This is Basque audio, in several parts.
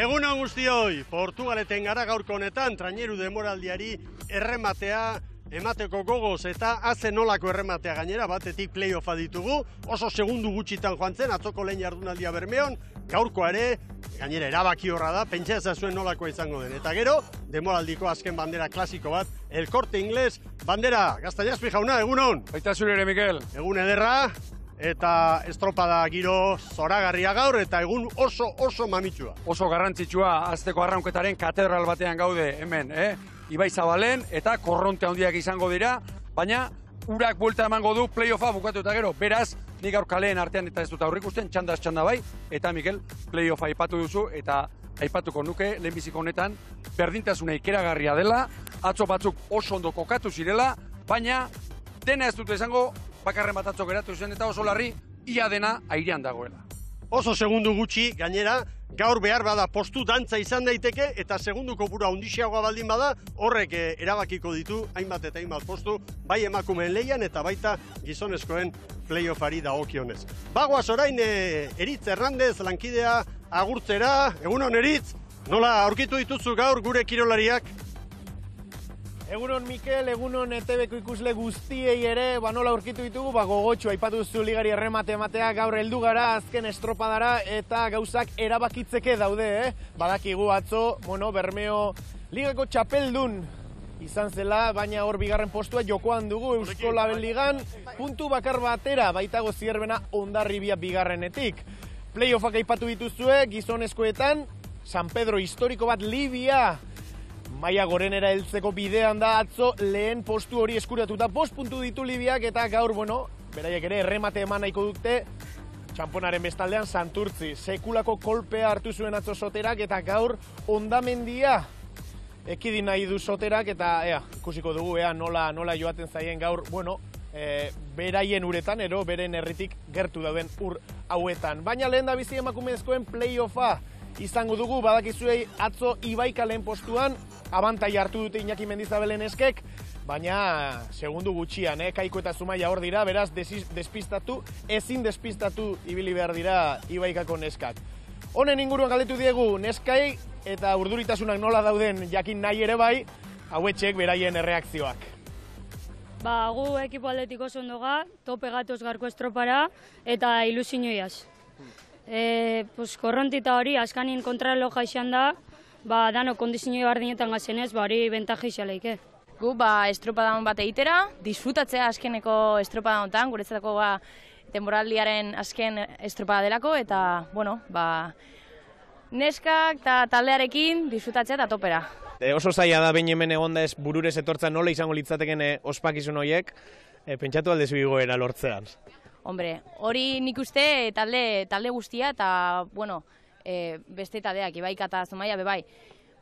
Egunon guztioi, Portugaleten gara gaurko honetan, traineru demoraldiari errematea emateko gogoz eta haze nolako errematea gainera, batetik playoffa ditugu, oso segundu gutxitan joan zen, atzoko lehen jardunaldia Bermeon, gaurkoa ere, gainera erabaki horra da, pentsa ezazuen nolakoa izango den. Eta gero, demoraldiko azken bandera klasiko bat, El Corte Inglés, bandera, Gaztañazpi jauna, egunon! Baita zure ere, Mikel. Egun ederra, eta estropada giro zoragarria gaur, eta egun oso mamitsua. Oso garrantzitsua, azteko arraunketaren katedral batean gaude hemen, Ibai Zabalen eta korronte handiak izango dira, baina urak buelta emango du playoffa bukatu eta gero, beraz, nik gaur kaleen artean eta ez dut aurrikusten, txandaz txanda bai, eta Mikel, playoffa aipatu duzu, eta aipatuko nuke, lehenbiziko honetan, berdintasuna ikeragarria dela, atzo batzuk oso ondo kokatu zirela, baina dena ez dut esango, bakarren bat atzo geratu zen eta oso larri, ia dena airean dagoela. Oso segundu gutxi, gainera, gaur behar bada postu dantza izan daiteke, eta segundu kopura hundixiagoa baldin bada, horrek erabakiko ditu, hainbat eta hainbat postu, bai emakumeen leian eta baita gizonezkoen playoffari dagokionez. Bagoaz orain, Eritz Hernandez, lankidea agurtzera, egunon Eritz, nola aurkitu dituzu gaur gure kirolariak? Egunon Mikel, egunon ETV-ko ikusle guztiei ere, nola aurkitu ditugu, gogotxo, aipatu duzu ligari erremate ematea, gaur heldu gara, azken estropadara, eta gauzak erabakitzeke daude, Badakigu atzo, Bermeo ligako txapeldun izan zela, baina hor bigarren postua jokoan dugu Eusko Label Ligan, puntu bakar batera, baitago Zierbena Hondarribia bigarrenetik. Playoffak aipatu dituzue, gizonezkoetan, San Pedro historiko bat Libia, maila gorenera heltzeko bidean da atzo lehen postu hori eskuratuta. 5 puntu ditu Libiak eta gaur, beraiek ere erremate eman nahiko dute txamponaren bestaldean Santurtzi. Sekulako kolpea hartu zuen atzo Soterak eta gaur hondamendia ekidin nahi du Soterak eta ikusiko dugu nola joaten zaien gaur, beraien uretan, beren herritik gertu dauden ur hauetan. Baina lehen da bizi emakumezkoen playoffa izango dugu, badakizuei atzo Ibaika lehen postuan, abantai hartu dute Iñaki Mendizabelen eskek, baina segundu gutxian, Kaiko eta Zumaia hor dira, beraz ezin despistatu ibili behar dira Ibaikako neskak. Honen inguruan galdetu diegu neskai eta urduritasunak nola dauden jakin nahi ere bai, hauetxek beraien erreakzioak. Gu ekipo aldetik oso ondo ga, tope gatoz garko estropara eta ilusioiaz. Korrontita hori, askanin kontrarreloja izan da, dano kondizioi bardinetan gazenez, hori bentaja izaleike. Gu, estropada bat egitera, disfrutatzea azkeneko estropada honetan, guretzatako temporaldiaren azken estropada delako, eta, neskak eta taldearekin disfrutatzea eta topera. Oso zaila da behin hemen egonda ez bururez etortzen nola izango litzateken ospakizun horiek, pentsatu aldezu igoera lortzean. Hombre, hori nik uste talde guztia eta, beste taldeak, Ibaika eta Zumaia bebai.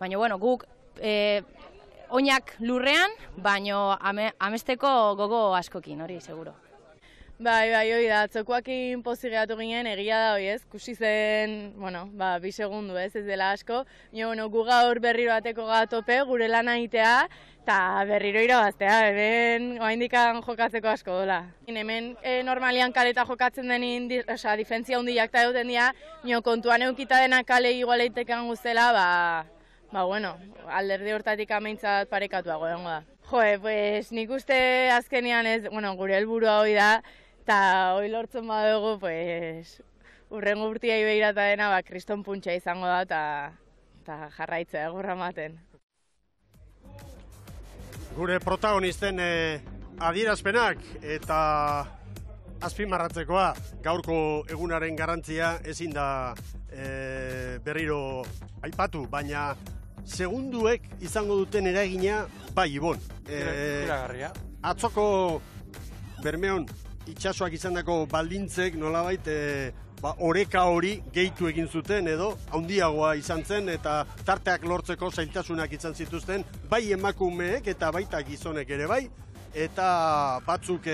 Baina, guk oinak lurrean, baina amesteko gogo askokin, hori, seguro. Bai, hori da, atzokoakin pozik geratu ginen, egia da hori ez, kusi zen, 2 segundu ez dela asko. Gu gaur berriro ateko gatope, gure lana egitea, eta berriro irabaztea, hemen oaindikan jokatzeko asko dola. Hemen normalian kaleta jokatzen denin, difentzia hundiak eta duten dira, kontuan eukita dena kale igualeitekan guztela, alderdi hortatik ameintzat parekatuago dengo da. Pues nik uste azkenean ez, gure helburua hori da, eta hori lortzen badugu, urrengo urtiai behirata dena, kriston puntxa izango da, eta jarraitzea egurra ematen. Gure protagonisten adierazpenak eta azpimarratzekoa gaurko egunaren garrantzia ezin da berriro aipatu, baina segunduek izango duten eragina bai, Ibon. Atzoko Bermeon itxasoak izandako baldintzek nolabait oreka hori gehitu egin zuten edo handiagoa izan zen eta tarteak lortzeko zailtasunak izan zituzten bai emakumeek eta baita gizonek ere bai, eta batzuk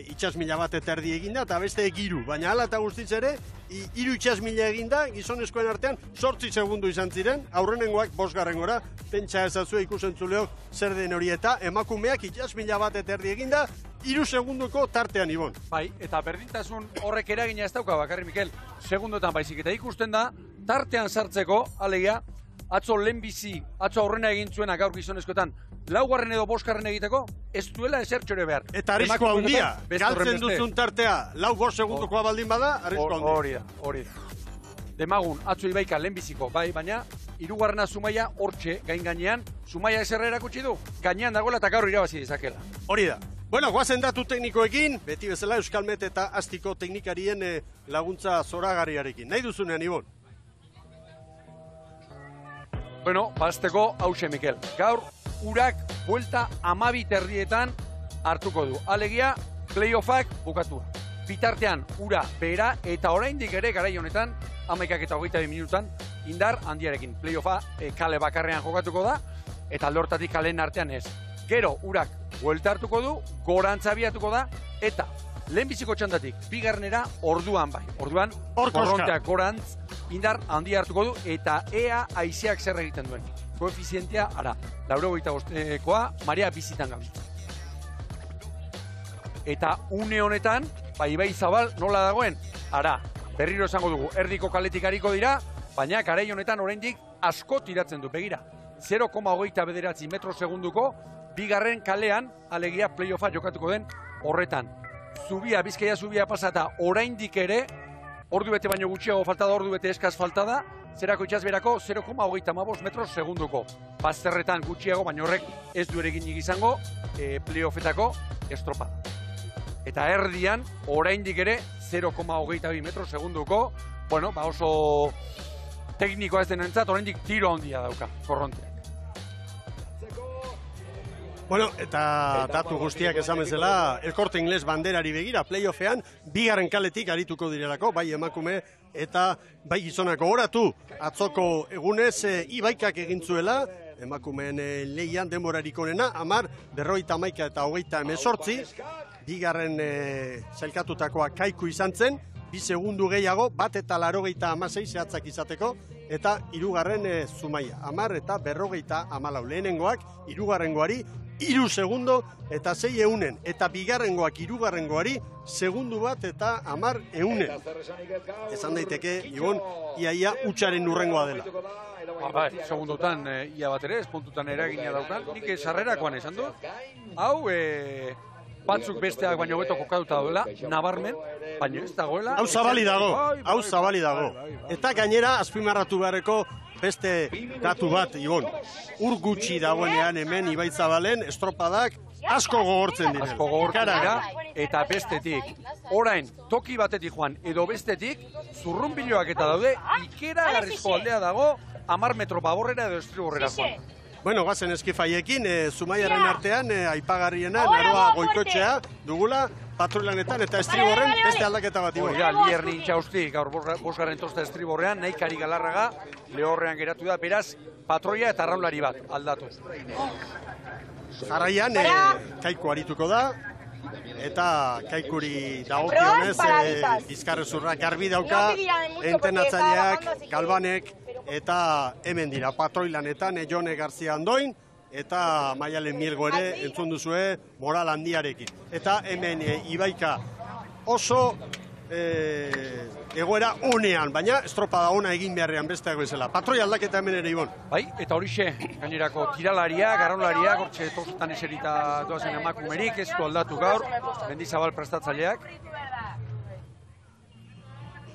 itxasmila bat eta erdi eginda eta beste 3, baina hala eta guztiz ere 3 itxasmila eginda, gizonezkoen artean 8 segundu izan ziren, aurrenengoak 5. Pentsa ezazue ikusentzuleok zer den hori eta emakumeak itxasmila bat eta erdi eginda 3 segunduko tartean, Ibon. Bai, eta berdintasun horrek eragina ez dauka bakarri, Mikel, segundotan baizik, eta ikusten da tartean sartzeko, alegia, atzo lehenbizi, atzo aurrena egin zuena gaur gizonezkoetan, laugarren edo bosgarren egiteko, ez duela esertxore behar. Eta arrisko handia, galtzen duzun tartea, lau bost segundokoa baldin bada, arrisko handia. Hori da. Demagun, atzo Ibaika lehenbiziko, bai, baina, hirugarrena Zumaia hortxe, gain-gainean, Zumaia eserra erakutsi du, gainean dagoela eta gaur irabazi dezakela. Hori da. Bueno, guazen datu teknikoekin, beti bezala Euskalmet eta Astiko teknikarien laguntza zoragarriarekin. Nahi duzunean, Ibon? Bueno, bazteko hause, Mikel. Gaur, urak buelta 12 erdietan hartuko du. Alegia, playoffak bukatua. Bitartean, ura bera eta oraindik ere garai honetan, 11 eta 22 minutan, indar handiarekin. Playoffa kale bakarrean jokatuko da, eta alde hortatik kaleen artean ez. Gero, urak buelta hartuko du, gorantza abiatuko da, eta lehenbiziko txandatik, bigarrenera orduan bai. Orduan, korronteak gorantz, indar handia hartuko du, eta ea haizeak zer egiten duen. Koefizientea, ara, 85koa, marea bizitan gabiltza. Eta une honetan, Ibai Zabal nola dagoen, ara, berriro esango dugu, erdiko kaletik hariko dira, baina garai honetan oraindik asko tiratzen du, begira. 0,29 metro segunduko, bigarren kalean, alegia playoffa jokatuko den horretan. Zubia, Bizkaia zubia pasata oraindik ere, ordu bete baino gutxiago faltada, ordu bete eskaz faltada, zerako itxasberako 0,35 metro segunduko. Bazterretan gutxiago, baina horrek ez du ere ginik izango playoffetako estropa. Eta erdian, oraindik ere 0,22 metro segunduko, bueno, oso teknikoa ez denentzat, oraindik tiro handia dauka, korronteak. Bueno, eta datu guztiak esan bezala, El Corte Inglés banderari begira, playoffean, bigarren kaletik arituko direlako, bai emakume eta bai gizonako oratu. Atzoko egunez, Ibaikak egin zuela, emakumeen lehian denborarik onena, 10, 51 eta 28, bigarren sailkatutakoa Kaiku izan zen, 2 segundu gehiago, 1 eta 86 zehatzak izateko, eta hirugarren Zumaia, 10 eta 54, lehenengoak, hirugarrengoari, 3 segundo eta 6 eunen, eta bigarrengoak hirugarrengoari, segundu 1 eta 10 eunen. Esan daiteke, Ibon, iaia utxaren urrengoa dela. Bai, segundotan ia bat ere, ez puntutan eragina daukan. Nik sarrerakoan esan du. Hau, batzuk besteak baino beto kokatuta daudela, nabarmen, baina ez dagoela. Hau zabali dago. Eta gainera, azpimarratu beharreko beste datu bat, Ibon. Ur gutxi dagoenean hemen Ibai Zabalen estropadak asko gogortzen dira. Asko gogortzen dira, eta bestetik, orain, toki batetik joan, edo bestetik, zurrunbiloak eta daude, ikeragarrizko aldea dago, 10 metro baborrera edo estriborrera joan. Bueno, guazen eskifaiekin, Zumaiaren artean, aipagarriena, Naroa Goikotxea dugula, patruilanetan eta estriborren beste aldaketa bat. Oida, Lierni Intxausti, gaur bosgarren tosta estriborrean, nahi Kari Galarraga, lehorrean geratu da, beraz, patroia eta arraunlari bat aldatu. Jarraian, Kaiku arituko da, eta Kaikuri dagokionez, Bizkarrezurrak garbi dauka, entenatzaileak, Galbanek, eta hemen dira, patroilanetan, Jone Garzia Andoin, eta Maialen Mielgo ere entzun duzue moral handiarekin. Eta hemen Ibaika oso egoera onean, baina estropada ona egin beharrean besteak bezala. Patroi aldaketa hemen ere, Ibon. Bai, eta horixe, gainerako tiralaria, garraunlariak, hortxe tozutan eserita doazen emakumerik, ez du aldatu gaur, Mendizabal prestatzaileak.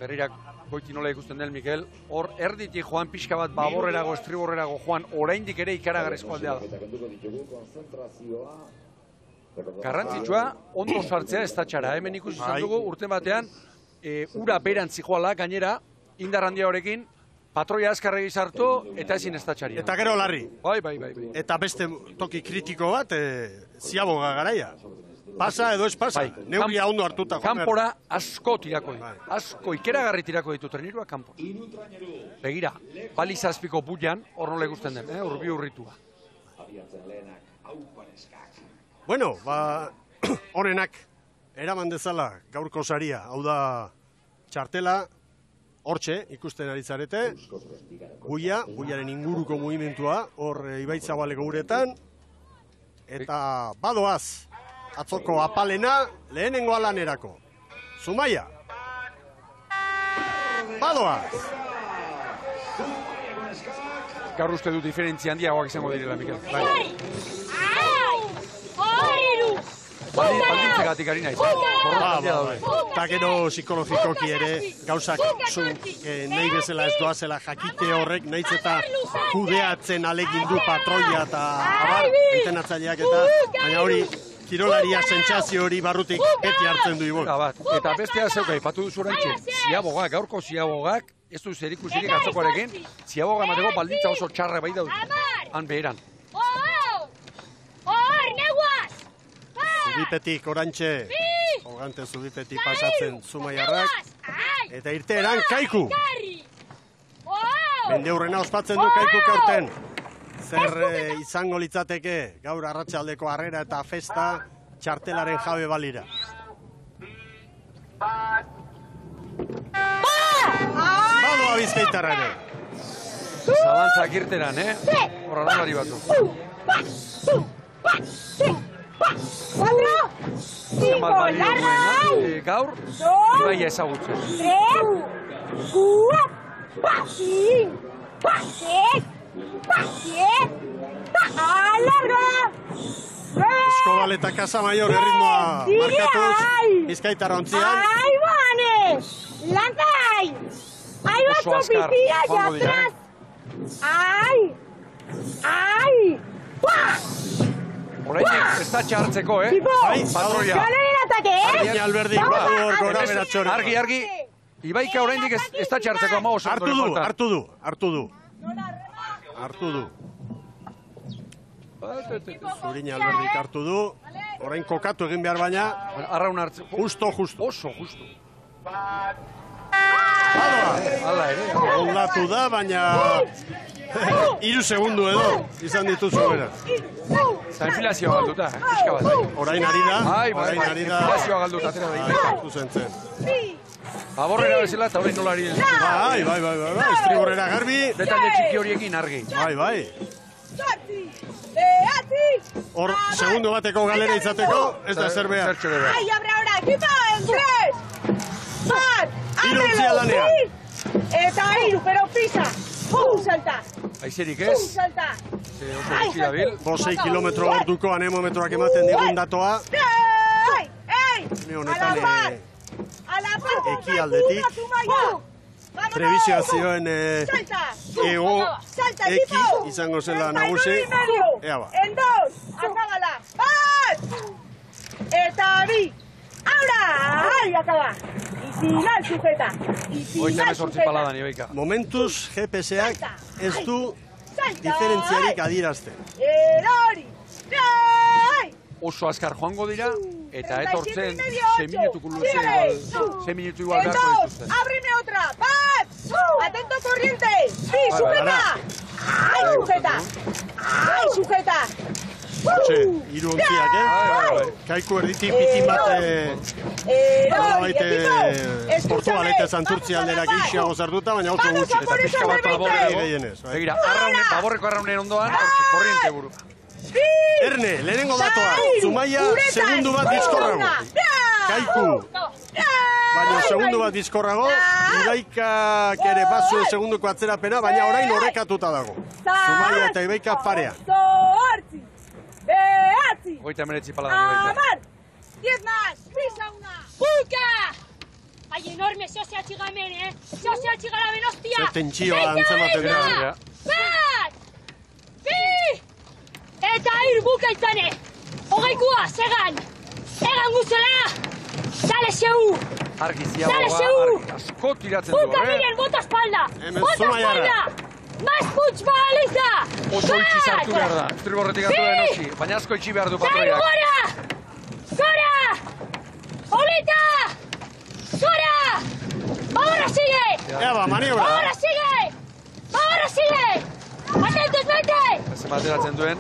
Berrirak goiti nola ikusten den, Mikel, hor erditik joan pixka bat baborrerago, estriborrerago joan, oraindik ere ikaragarrizko aldea da. Garrantzitsua, ondo sartzea ez da txara, hemen ikusi izan dugu, urte batean, ura berantzi joala, gainera, indar handia horrekin, patroia azkarregi sartu, eta ezin ez da txari. Eta gero larri. Bai. Eta beste toki kritiko bat, ziaboga garaia. Pasa edo ez pasa, neuria ondo hartuta. Kanpora asko tirako ditu, asko ikeragarri tirako ditu trenirua kanpora. Begira, balizazpiko buian, hor nola ikusten den, urbi urritua. Bueno, horenak, eraman dezala gaurko saria, hau da txartela, hortxe ikusten ari zarete, buiaren inguruko mugimentua, hor Ibai Zabaleko uretan, eta badoaz, atzoko apalena lehenengo alanerako. Zumaia. Badoaz. gaur uste du diferentzia handiagoak izango direla, Mikel. Baldintzegatik ari naiz. Eta gero psikologikoki ere gauzak zu nahi bezala ez doazela jakite horrek, nahiz eta kudeatzen alegindu patroia eta abar, entenatzaileak eta, baina hori kirolaria sentsazio hori barrutik beti hartzen du ibon. Eta bestea zeuka, ipatu duzu oraintxe, ziabogak, gaurko ziabogak, ez du zerikusirik atzokoarekin, ziaboga emateko baldintza oso txarra bai daude, han beheran. Zubipetik orantxe, hogante zubipetik pasatzen Zumaiarrak, eta irteeran Kaiku. Mendeurrena ospatzen du Kaiku aurten. Zer izango litzateke gaur arratsaldeko harrera eta festa txartelaren jabe balira. Badoa Bizkaitarra ere. Zalantzak irteran, Horra nolari batu. Gaur, ibaia ezagutzen. Eskobal eta Kasamayor erritmoa markatuz, Bizkaitarra ontzian. Oso azkar, joango dira, Horreitik ez da txartzeko, patroia. Argi Alberdik badu hor gora beratxore. Argi. Ibaika oraindik ez da txartzeko ama oso. Hartu du. Zurina Alberdik hartu du. Orain kokatu egin behar baina. Arraun hartzen. Justo. Oso justo. Hala ere. Ondatu da, baina 3 segundu edo izan dituzu bera. Eta enfilazioa galduta, pixka bat. Orain ari da. Enfilazioa galduta, atera da. Aborrera bezala eta orain nola ari den. Bai, estriborrera garbi. Detalle txiki horiekin argi. Bai. Hor, segundo bateko galera izateko, ez da zer behar. Ai, abre ahora, equipo, en 3, bat, Iruntzia lanean. Eta 3, pero pisa. Salta. Aizerik ez. Salta. Oso gutxi dabil. 6 kilometro orduko anemometroak ematen digun datoa. Honetan ekialdetik. Prebizioa zioen ego eki izango zela nagusi. Ea ba. En 2, azagala. Bat! Eta 2. Ahora! Ahí acaba. Y final sujeta. Hoitzen ez hortzi paladan, Ibaika. Momentuz GPS-ak ez du diferentziarik adierazten. Erori! Oso azkar joango dira, eta etortzen 6 minutuko luze igual, 6 minutu igual beharko dituzten. Abrime otra, bat! Atento corriente! Sí, sujeta! Ai, sujeta! Hortxe, 3 ontziak, Kaiku erditik pitin bat Portugalete Santurtzi aldera gehiago zerduta, baina oso gutxi. Eta pixka bat Begira, Baborreko arraunen ondoan, korriente buru. Erne, lehenengo datoa, Zumaia, segundu bat bizkorrago. Kaiku, baina segundu bat bizkorrago, Ibaikak ere bazuen segunduko atzerapena, baina orain horrekatuta dago. Zumaia eta Ibaika parea. 39 paladan, Ibaika. 10 más, pisa una. ¡Puka! ¡Ay, enorme! ¡Zose atxigamen, ¡Zose atxigalamen, hostia! Zer tentsioa antzematen dira. Bat! Bi! Eta 3 bukaitane! Hogeikua, segan! Egan guzela! Sale xeu! Argi ziagoa, asko tiratzen du, Puka, miren, bota espalda! Hemen Zumaiarra! Mas putz baliza! Oso itxi zartu behar da, estriborretik hartu da enosi, baina asko itxi behar du patroiak. Gora! ¡Gora! ¡Olita! ¡Gora! ¡Ahora sigue! Ea ba, maniobra. ¡Ahora sigue! ¡Ahora sigue! ¡Atentos, vete! Ez bateratzen duen.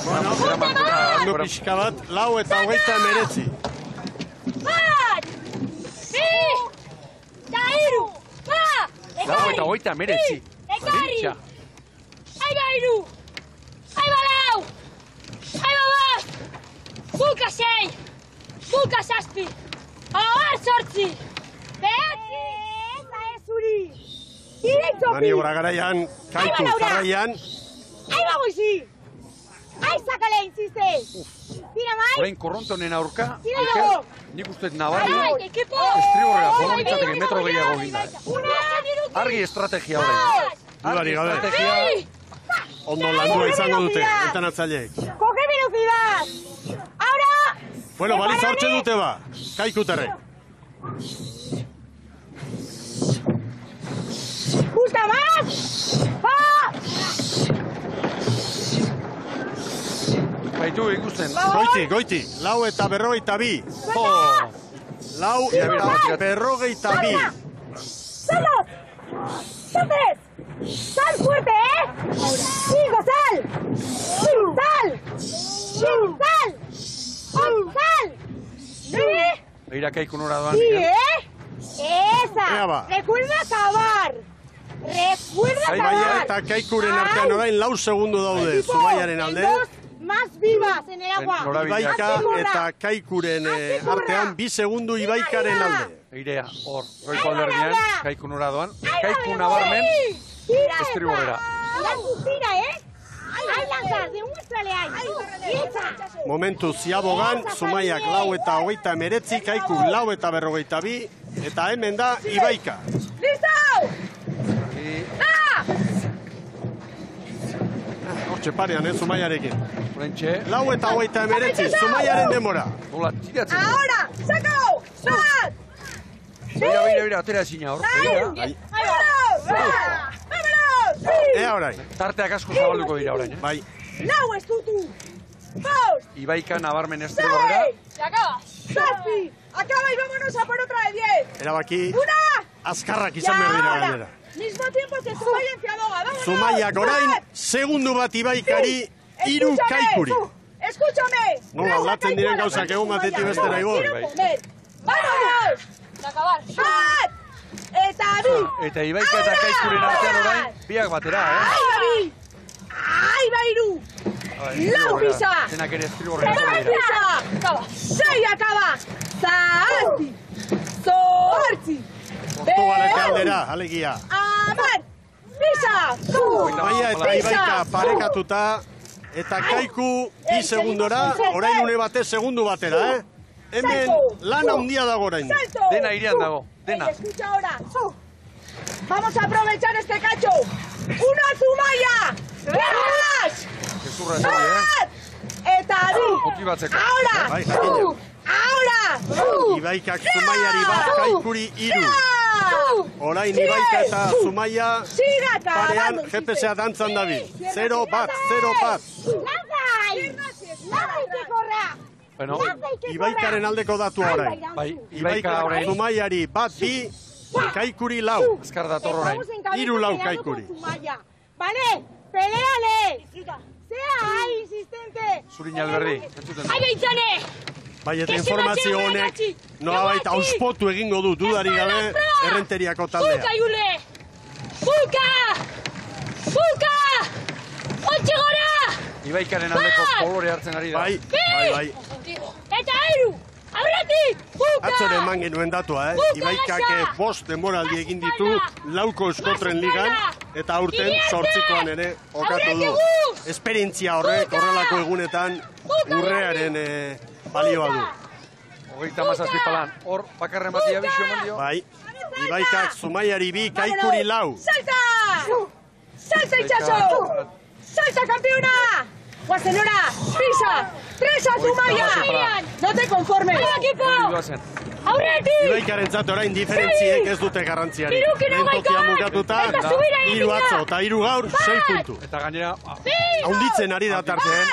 Bueno, handu pixka bat, 4 eta 29. Bat! Bi! Eta 3! Ba! 4 eta 29. Ekari! Aiba 3! Aiba 4! Aiba 5! Buka 6! Buka 7! Abar 8! 9! Eta ez uri! Directo, Maniobra garaian, Kaiku jarraian. Ahí va, Goizi. Ahí, sácale, insiste. Tira más. Orain korronte honen aurka, Tira Iker, luego. nik uste nabarmen, Ay, equipo. estriborrera joan ditzateke metro gehiago ginda. Argi estrategia orain. Dudari gabe. Estrategia, Ondo landua izango dute, entanatzaileek. Coge velocidad. Ahora. Bueno, balitza hortxe dute ba, Kaikutarrek. Busca más. ¡Va! baitu ikusten. Goiti, 4:42. Jo, 4:42. ¡Salos! ¡Entonces! ¡Sal fuerte, ¡Cinco, sal! ¡Sal! ¡Sal! ¡Sal! ¿Sí? beira Kaiku nora doan. Sí, Iker. ¡Esa! Ea ba. ¡Recuerda acabar! ¡Recuerda Zumaia acabar! eta Kaikuren artean orain 4 segundu daude Equipo, Zumaiaren en alde. dos más vivas en el agua. Norabideak. Ibaika Hazte gorra. eta Kaikuren artean 2 segundu Ibaikaren alde. Beirea, hor, goiko alderdian, Laura. Kaiku nora doan. Ahí va, Kaiku Bego. nabarmen, Tira estriborrera. esa. Tira, Ahí lanzas, demuéstrale ahí. Esa. Momentu ziabogan, Zumaiak 4:29, Kaiku 4:42, eta hemen da Ibaika. ¡Listo! ¡Ah! Hortxe parean, Zumaiarekin. Horentxe, 4:29, Zumaiaren demora. nola tiratzen. ¡Ahora! ¡Sácalo! ¡Sal! Beira, atera ezina hor. Beira. ¡Vámonos! ¡Vámonos! Ea orain, Tarteak asko zabalduko dira orain, bai. ¡Lau es tutu! ¡Dos! Ibaika nabarmen estriborrera. ¡Se acaba! ¡Zazpi! ¡Acaba y vámonos a por otra de 10! Erabaki, ¡Una! azkarrak ¡Y izan behar dira ahora! gainera. Mismo tiempo que Zumaya en Ciadoga. ¡Vámonos! Zumaiak orain, segundu bat Ibaikari, 3 Kaikuri. ¡Escúchame! Nola aldatzen diren gauzak egun batetik bestera igo. ¡Vámonos! ¡Acabar! ¡Bat! ¡Eta bi! Eta Ibaika eta Kaikuren artean orain, biak batera, ¡Ai, Babi! ¡Ai, Bairu! ¡Lau pisa! Denak ere estriborrera. ¡Zero pisa! ¡Sei acaba! ¡Zazpi! ¡Zortzi! Portugalek aldera, alegia. ¡Amar! ¡Pisa! Zumaia eta Ibaika parekatuta, eta Kaiku 2 segundora, orain une batez segundu batera, Hemen lan handia dago orain. ¡Salto! Dena airean dago, dena. Escucha ahora. Vamos a aprovechar este cacho. ¡Una Zumaya! ¡Más! Gezurra ez hori, Eta bi! Motibatzeko. Ahora! Bai, jakina. Ahora! Ibaikak Zumaiari bat, Kaikuri 3. Orain Ibaika eta Zumaia parean GPS-a dantzan dabi. 0 bat. ¡Lazai! ¡Lazai que corra! Bueno, Ibaikaren aldeko datu orain. bai, Ibaika Ibaika orain, Zumaiari bat, 2, Kaikuri 4. azkar dator orain. Hiru lau Kaikuri. Vale, peleale. Sea ahí, insistente. Zurin alberdi, entzuten du. ¡Ai, beitzane! Bai, eta informazio honek nolabait auspotu egingo du dudari gabe errenteriako taldea. Jule! Bulka! Bulka! Ontxe gora! Ibaikaren aldeko kolore hartzen ari da. Bai. Eta eru! Aurretik! Bulka! Atzore eman genuen datua, Ibaikak 5 denboraldi egin ditu, 4ko Euskotren ligan, eta aurten 8koan ere okatu du. Esperientzia horrek horrelako egunetan urrearen balioa du. 37 palan, hor bakarren batia bizio eman dio. Bai, Ibaikak Zumaiari 2, Kaikuri 4. ¡Salta! ¡Salta, Itxaso! ¡Salta, campeona! ¡Guazenora! ¡Pisa! ¡3 a Zumaya! ¡No te conformes! ¡Ay, equipo! Doazen. ¡Aurretik! Ibaikaren zat orain diferentziek ez dute garrantziari. Hirukin Lehen tokia hamaika! mugatuta, Eta zubira 3 egin atzo da! eta 3 gaur, 6 puntu. Eta gainera, Haunditzen ari da tartean.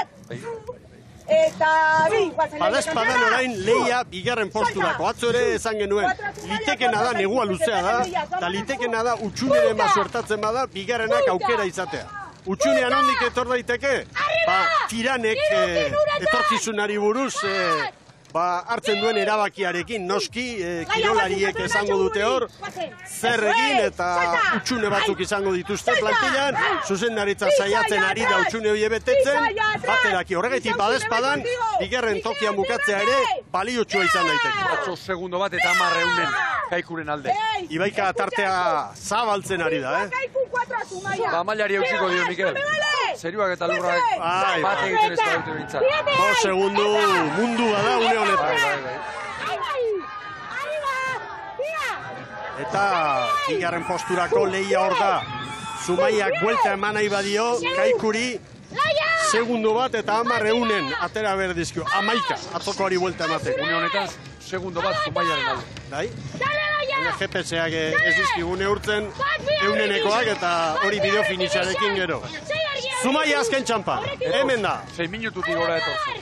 Eta bi! Badaezpadan orain lehia bigarren posturako. Atzo ere esan genuen, litekena da negua luzea da, eta litekena da utxuneren bat suertatzen bada, bigarrenak aukera izatea. Utxunean ondik etor daiteke, tiranek etorkizunari buruz hartzen duen erabakiarekin, noski, kirolariek esango dute hor, zer egin eta utxune batzuk izango dituzte plantillan, zuzendaritza saiatzen ari da utxune hori betetzen, bateraki horregatik badezpadan, bigarren tokian bukatzea ere, baliotsua izan daiteke. atzo segundo bat eta 10 eunen. Kaikuren alde. Ibaika tartea zabaltzen ari da, Kaiku 4 a Zumaia. Ba, mailari eutxiko dio, Mikel. Zeruak eta lurrak bat egiten ez badute bintzat. 5 segundu mundua da une honetan. Eta bigarren posturako lehia hor da. Zumaiak buelta eman nahi badio, Kaikuri segundo bat eta 10 eunen atera berdizkio. 11 atzokoari buelta emateko. Une honetan, segundo bat Zumaiaren alde. Bai? GPS-ak ez dizkigune urtzen eunenekoak eta hori bideo finitxarekin gero. Zumaia azken txampa, hemen da. 6 minututik gora etortzen.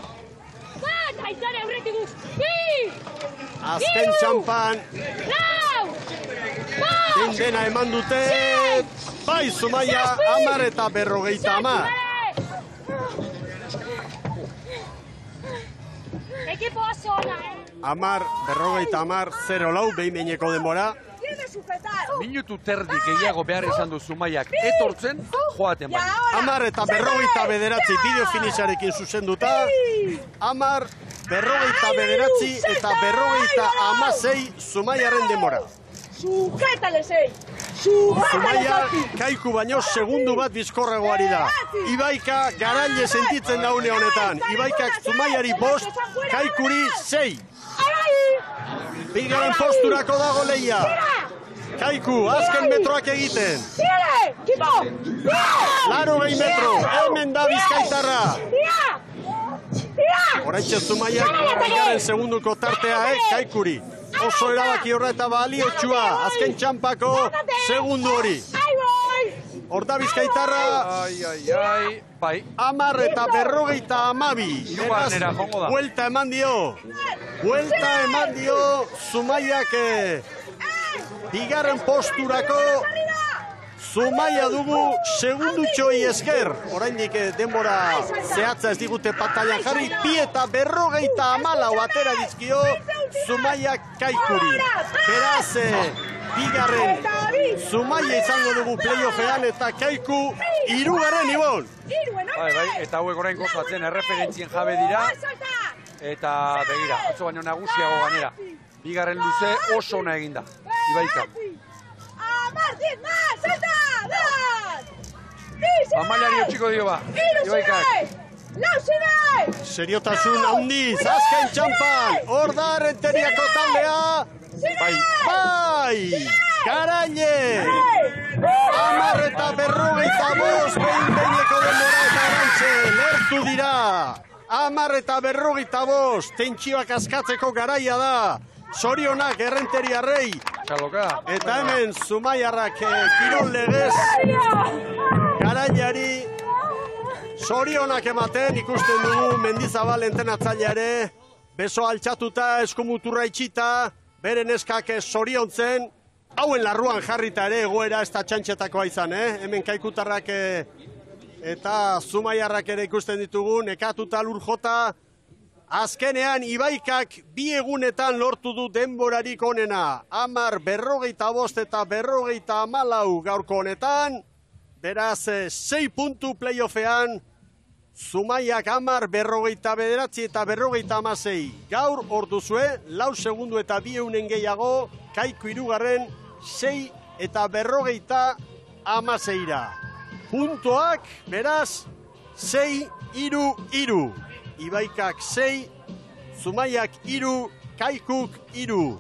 Azken txampan dena eman dute, bai Zumaia 10 eta 50. Ekipo oso ona, 10, 0-4, behin-behineko denbora. Minutu terdi gehiago behar izan du Zumaiak etortzen, joaten baina. 10 eta 59 bideo finitxarekin zuzenduta. 10, 59 eta 56 Zumaiaren denbora. Sujetale 6. Zumaia Kaiku baino segundu bat bizkorragoari da. Ibaika garaile sentitzen da une honetan. Ibaikak Zumaiari 5, Kaikuri 6. Bigarren posturako dago lehia. Kaiku, azken metroak egiten. 80 metro, hemen da Bizkaitarra. Horaitxe Zumaiak bigarren segunduko tartea, Kaikuri. Oso erabaki horra eta baliotsua, azken txampako segundu hori. Hor da Bizkaitarra, bai. 10 eta 52. Hirugarrenera jongo da. Buelta eman dio Zumaiak bigarren posturako. Zumaia dugu segundutxoi esker. Oraindik denbora zehatza ez digute pataian jarri. 2 eta 54 atera dizkio Zumaia Kaikuri. Beraz, bigarren Zumaia izango dugu playoffean eta Kaiku 3. ibon. Bai, eta hauek orain gozatzen erreferentzien jabe dira. Eta begira, atzo baino nagusiago ganera. Bigarren luze oso ona eginda. Ibaika. Amailari utxiko dio ba. Ibaikak. Seriotasun handiz, azken txampan. Hor da Errenteriako taldea. Bai, Garaile. 10 eta 55 behin-behineko denbora eta arantxe. Lertu dira. 10 eta 55, tentsioak askatzeko garaia da. Zorionak Errenteriarrei. Eta hemen Zumaiarrak kirol legez Garaileari zorionak ematen ikusten dugu Mendizabal entrenatzaileare beso altxatuta, eskumuturra itxita, bere neskak zoriontzen, hauen larruan jarrita ere egoera ez da txantxetakoa izan, hemen Kaikutarrak eta Zumaiarrak ere ikusten ditugu, nekatuta lur jota. Azkenean Ibaikak 2 egunetan lortu du denborarik onena. 10, 55 eta 54 gaurko honetan. Beraz, 6 puntu playoffean. Zumaiak 10, 59 eta 56. Gaur hor duzue, 4 segundu eta 2 eunen gehiago. Kaiku 3. 6 eta 56. Puntoak, beraz, 6, 3. Ibaikak 6, Zumaiak 3, Kaikuk 3.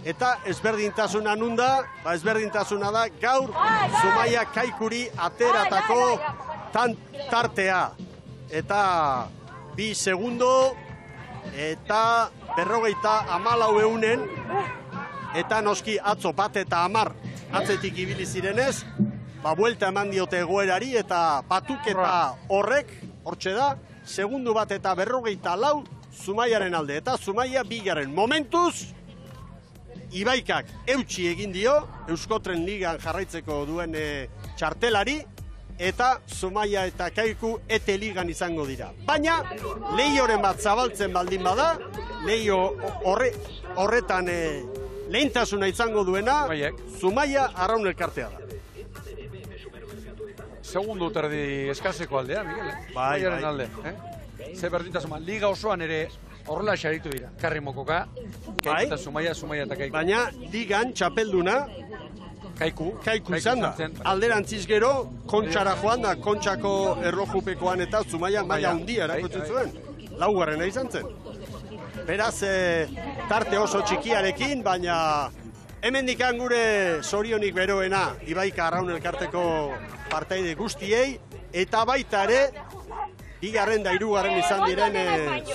Eta ezberdintasuna nunda, ezberdintasuna da gaur Zumaiak Kaikuri ateratako tartea. Eta 2 segundo eta 54 eunen. Eta noski atzo 1 eta 10 atzetik ibili zirenez, buelta eman diote egoerari eta patuketa horrek, hortxe da, segundu 1 eta 54 Zumaiaren alde. Eta Zumaia bigarren. Momentuz, Ibaikak eutxi egin dio, Euskotren Ligan jarraitzeko duen txartelari, eta Zumaia eta Kaiku ete ligan izango dira. Baina, lehioren bat zabaltzen baldin bada, lehio horretan lehentasuna izango duena, Zumaia Arraun elkartea da. Segundu terdi eskaseko aldea, Miguel. Zumaiaren alde. ze berdintasuna, liga osoan ere horrela xaritu dira. Karri Mokoka, Kaiku eta Zumaia eta Kaiku. Baina ligan txapelduna Kaiku izan da. Alderantziz gero, Kontxara joan da, Kontxako erlojupekoan eta Zumaia maila handia erakotzen zuen. Laugarrena izan zen. Beraz, tarte oso txikiarekin, baina hemendikan gure zorionik beroena Ibaika Arraun elkarteko partaide guztiei, eta baita ere, bigarren da hirugarren izan diren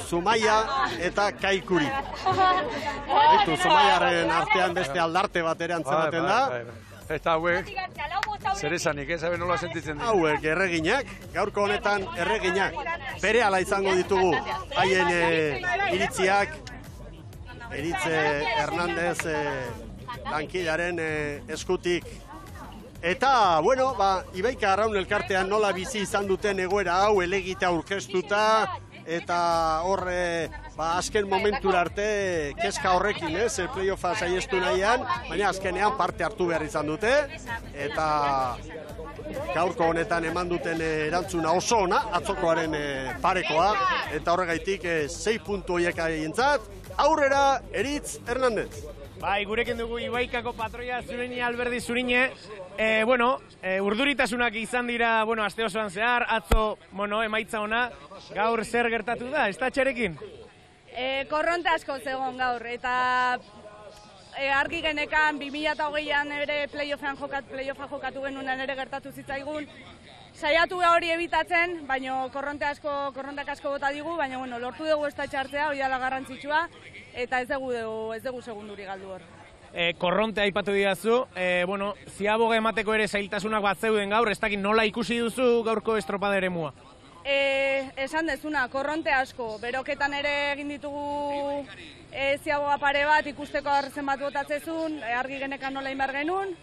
Zumaia eta Kaikuri. Zumaiaren artean beste aldarte bat ere antzematen da. Eta hauek, zer esanik, zabe nola sentitzen dira? Hauek erreginak, gaurko honetan erreginak. Berehala izango ditugu haien iritziak, Eritze Hernandez lankidaren eskutik. Eta, bueno, Ibaika Arraun elkartean nola bizi izan duten egoera hau, elegita aurkeztuta, eta horre, azken momentura arte, kezka horrekin, playoffa saiestu nahian, baina azkenean parte hartu behar izan dute, eta gaurko honetan eman duten erantzuna oso ona, atzokoaren parekoa, eta horregaitik 6 puntu horiek aintzat, aurrera Eritz Hernandez. Bai, gurekin dugu Ibaikako patroia Zuriñe Alberdi Zuriñe. Urduritasunak izan dira, aste osoan zehar, atzo, emaitza ona, gaur zer gertatu da, ez da txarekin? Korronte asko zegoen gaur, eta argi genekan 2008an ere playoffa jokatu genunen ere gertatu zitzaigun. Saiatu hori ebitatzen, baina korronteak asko bota digu, baina lortu dugu ez da txartzea, hori dela garrantzitsua, eta ez dugu segunduri galdu hor. Korronte aipatu didazu, ziaboga emateko ere zailtasunak bat zeuden gaur, ez dakit nola ikusi duzu gaurko estropada eremua? Esan dezuna, korronte asko, beroketan ere egin ditugu ziaboga pare bat ikusteko arzen bat botatzezun, argi genekan nola inbar genuen,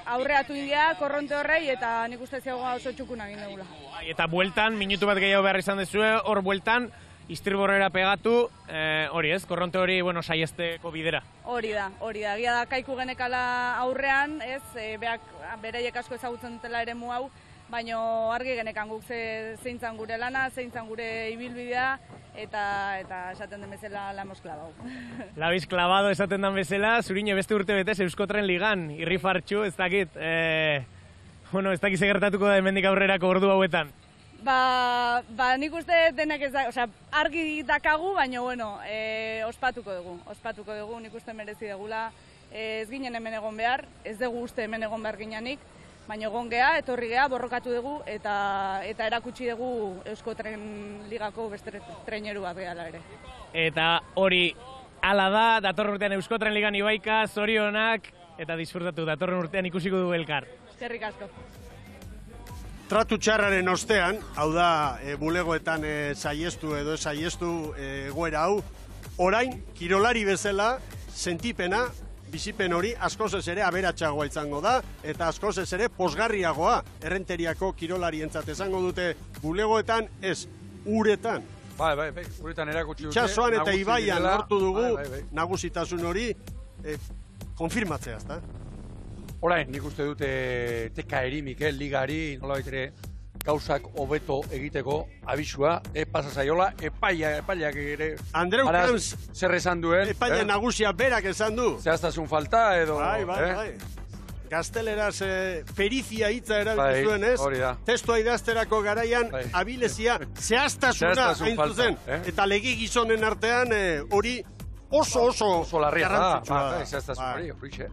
aurreatu india, korronte horrei, eta nik uste ziagoa oso txukuna egin dugula. Eta bueltan, minutu bat gehiago behar izan dezue, hor bueltan, iztirborrera pegatu, hori ez, korronte hori, saiesteko bidera. Hori da. Egia da, Kaiku genekala aurrean, ez, bereiek asko ezagutzen dutela ere mu hau, baina argi genekan guk zeintzan gure lana, zeintzan gure ibilbidea, eta esaten den bezala la hemos clavado. La habéis clavado esaten den bezala, Zuriñe beste urte betez Euskotren ligan, irrifartxu, ez dakit, ez dakit segertatuko da hemendik aurrerako ordu hauetan. Nik uste denek ez da, argi dakagu, baina ospatuko dugu, nik uste merezi degula, ez ginen hemen egon behar, ez dugu uste hemen egon behar gineanik, baina egon geha, etorri geha, borrokatu dugu, eta erakutsi dugu Euskotren ligako beste treneru bat gehala ere. Eta hori, ala da, datorren urtean Euskotren ligan Ibaika, zorionak, eta disfrutatu, datorren urtean ikusiko dugu elkar. Eskerrik asko. Tratu txarraren ostean, hau da, bulegoetan saiestu edo saiestu egoera hau, orain, kirolari bezala, sentipena, bizipen hori askoz ez ere aberatsagoa izango da, eta askoz ez ere posgarriagoa errenteriako kirolarientzat esango dute bulegoetan, ez, uretan. Bai, uretan erakutsi dute. Itxasoan eta Ibaian lortu dugu nagusitasun hori konfirmatzea, ezta? Orain, nik uste dute TKari, Mikel, ligari, nola baitere, gauzak hobeto egiteko abisua, pasa zaiola, epaileak ere... Andreu Kranz, zer esan duen. epaile nagusia berak esan du. Zehaztasun falta edo... Bai. Gazteleraz perizia hitza erabiltu zuen, ez? Hori da. Testua idazterako garaian, abilezia, zehaztasuna hain zuzen. Eta lege gizonen artean hori oso larria da. Zehaztasun hori, horixe.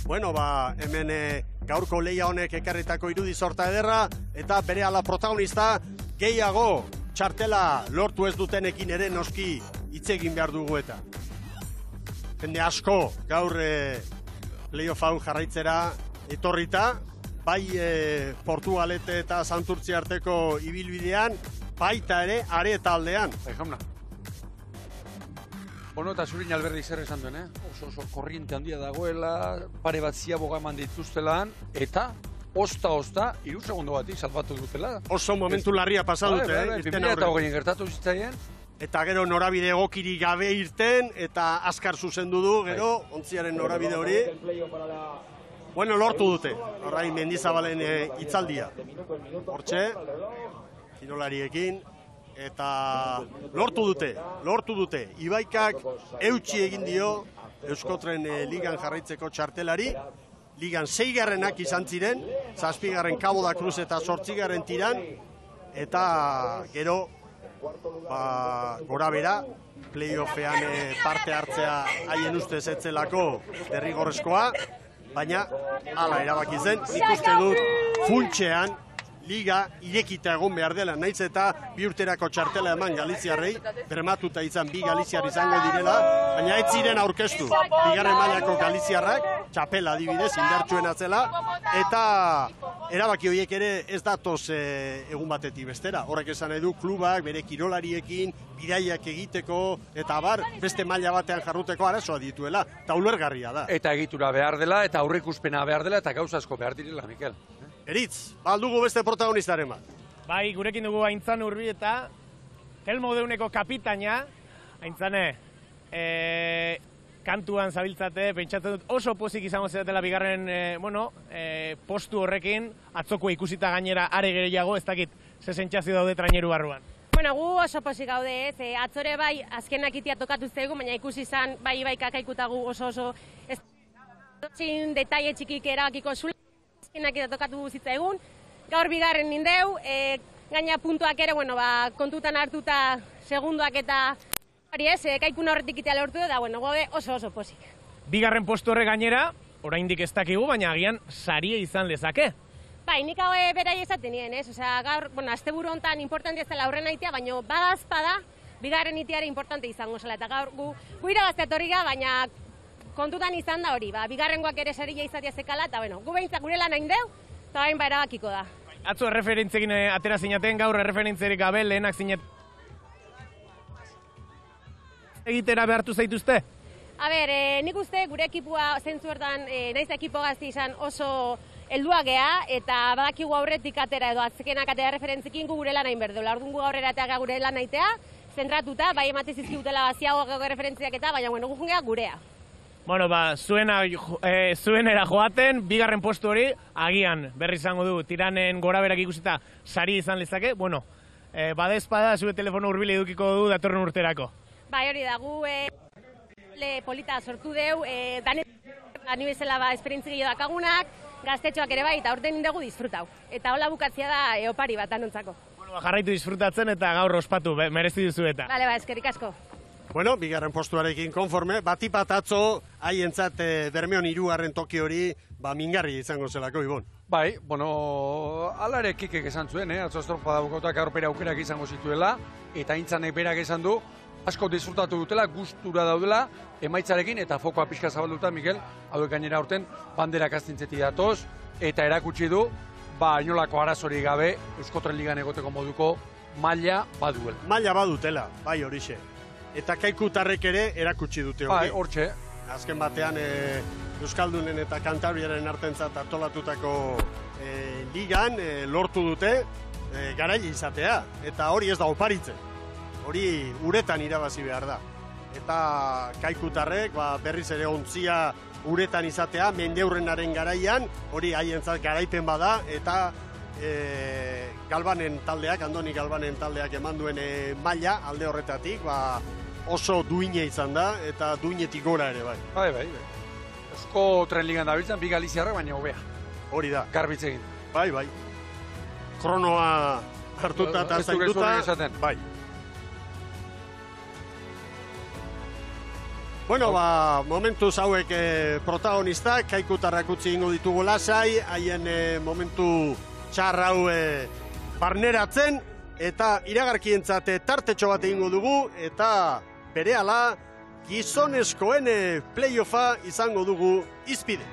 Bueno, hemen gaurko lehia honek ekarritako irudi sorta ederra, eta berehala protagonista gehiago txartela lortu ez dutenekin ere noski hitz egin behar dugu eta. Jende asko gaur playoff hau jarraitzera etorrita, bai Portugalete eta Santurtzi arteko ibilbidean, baita ere are taldean. Bai, jauna. Bueno, eta Zuriñe Alberdi zer esan duen, oso korriente handia dagoela, pare bat ziaboga eman dituztelan, eta osta, 3 segundo batik salbatu dutela. Oso momentu larria pasa dute, irten aurre. 2008 gertatu zitzaien. Eta gero norabide egokiri gabe irten, eta azkar zuzendu du, gero, ontziaren norabide hori. Bueno, lortu dute, orain Mendizabalen hitzaldia. Hortxe, kirolariekin, eta lortu dute. Ibaikak eutxi egin dio Euskotren ligan jarraitzeko txartelari, ligan 6garrenak izan ziren, 7garren Cabo da Cruz eta 8garren Tiran, eta gero, gora bera, playoffean parte hartzea haien ustez etzelako derrigorrezkoa, baina hala erabaki zen, nik uste dut funtxean liga irekita egon behar dela, naiz eta bi urterako txartela eman Galiziarrei, bermatuta izan bi Galiziar izango direla, baina ez ziren aurkeztu, bigarren mailako Galiziarrak, txapela adibidez, indartsuen atzela, eta erabaki horiek ere ez datoz egun batetik bestera. Horrek esan nahi du klubak, bere kirolariekin, bidaiak egiteko, eta beste maila batean jarruteko arazoa dituela, eta ulergarria da. Eta egitura behar dela, eta aurrikuspena behar dela, eta gauza asko behar direla, Mikel. Eritz, aldugu beste protagonistaren bat. Bai, gurekin dugu Aintzan Urbieta, Telmo Deuneko kapitaina, Aintzane, kantuan zabiltzate, pentsatzen dut oso pozik izango zeretela bigarren, postu horrekin, atzoko ikusita gainera are gehiago, ez dakit, ze sentsazio daude traineru barruan. Bueno, gu oso pozik gaude ez, atzore bai azkenak itia tokatu zaigu, baina ikusi izan bai kakaikutagu oso ez detaile txikik erabakiko zula, azkenak itia tokatu zitzaigun, gaur bigarren nindeu, gaina puntuak ere, kontutan hartuta segundoak eta hori ez, kaikuna horretik itea lortu da, gaude oso pozik. Bigarren postu horre gainera, oraindik ez dakigu, baina agian saria izan lezake. Bai, nik hau berai esaten nien, ez? Osea, gaur, asteburu hontan importante ez dela aurrena itea, baina badazpada, bigarren iteare importante izango zela. Eta gaur, gu irabazte atorriga, baina kontutan izan da hori, bigarrengoak ere saria izatea zekala, eta gu behintzak gure lan hain deu, eta bain erabakiko da. Atzo erreferentzekin atera zinaten, gaur erreferentzerik gabe lehenak zinet. Egitera behartu zaituzte? A ber, nik uste gure ekipua zentzu hortan, naiz ekipo gazti izan oso heldua gea, eta badakigu aurretik atera edo atzekenak atera referentzikin gure lan hain berdu. Laurdun gu aurrera eta gure lan haitea, zentratuta, bai ematez izkibutela baziago referentziak eta, baina gu jungea gurea. Bueno, zuenera joaten, bigarren postu hori, agian berri izango du, Tiranen gora berak ikusita sari izan lezake, badezpada zure telefono hurbile edukiko du datorren urterako. Bai, hori da, gu polita sortu deu, ni bezala esperientzi gehiago dakagunak, gaztetxoak ere bai, eta orten indegu disfrutau. Eta hola bukatzia da opari bat anontzako. Jarraitu disfrutatzen eta gaur ospatu, merezi duzu eta. Bale, eskerrik asko. Bueno, bigarren postuarekin konforme, batipat atzo, haientzat Bermeon 3. toki hori, mingarri izango zelako, Ibon. Bai, ala ere Kikek esan zuen, atzo estropa daukotak aurpera aukerak izango zituela, eta Aintzanek berak esan du, asko disfrutatu dutela, gustura daudela, emaitzarekin, eta fokoa pixka zabalduta, Mikel, hauek gainera aurten, banderak astintzetik datoz, eta erakutsi du, inolako arazori gabe, Euskotren ligan egoteko moduko maila baduela. Maila badutela, bai horixe. Eta Kaikutarrek ere erakutsi dute hori. Bai, hortxe. Azken batean Euskaldunen eta Kantabriaren artentzat antolatutako ligan lortu dute garaile izatea. Eta hori ez da oparitzen. Hori uretan irabazi behar da. Eta Kaikutarrek berriz ere ontzia uretan izatea, mendeurrenaren garaian, hori haientzat garaipen bada, eta Galbanen taldeak, Andoni Galbanen taldeak eman duen maila alde horretatik, oso duine izan da, eta duinetik gora ere bai. Bai. Euskotren ligan dabiltzen, bi Galiziarrak baina hobea. Hori da. Garbitz egin. Bai. Kronoa hartuta eta zainduta. Bai. Bueno, momentuz hauek protagonistak, Kaikutarrak utzi ingo ditugu lasai, haien momentu txar hau barneratzen, eta iragarkientzat tartetxo bat egingo dugu, eta berehala gizonezkoen playoffa izango dugu izpide.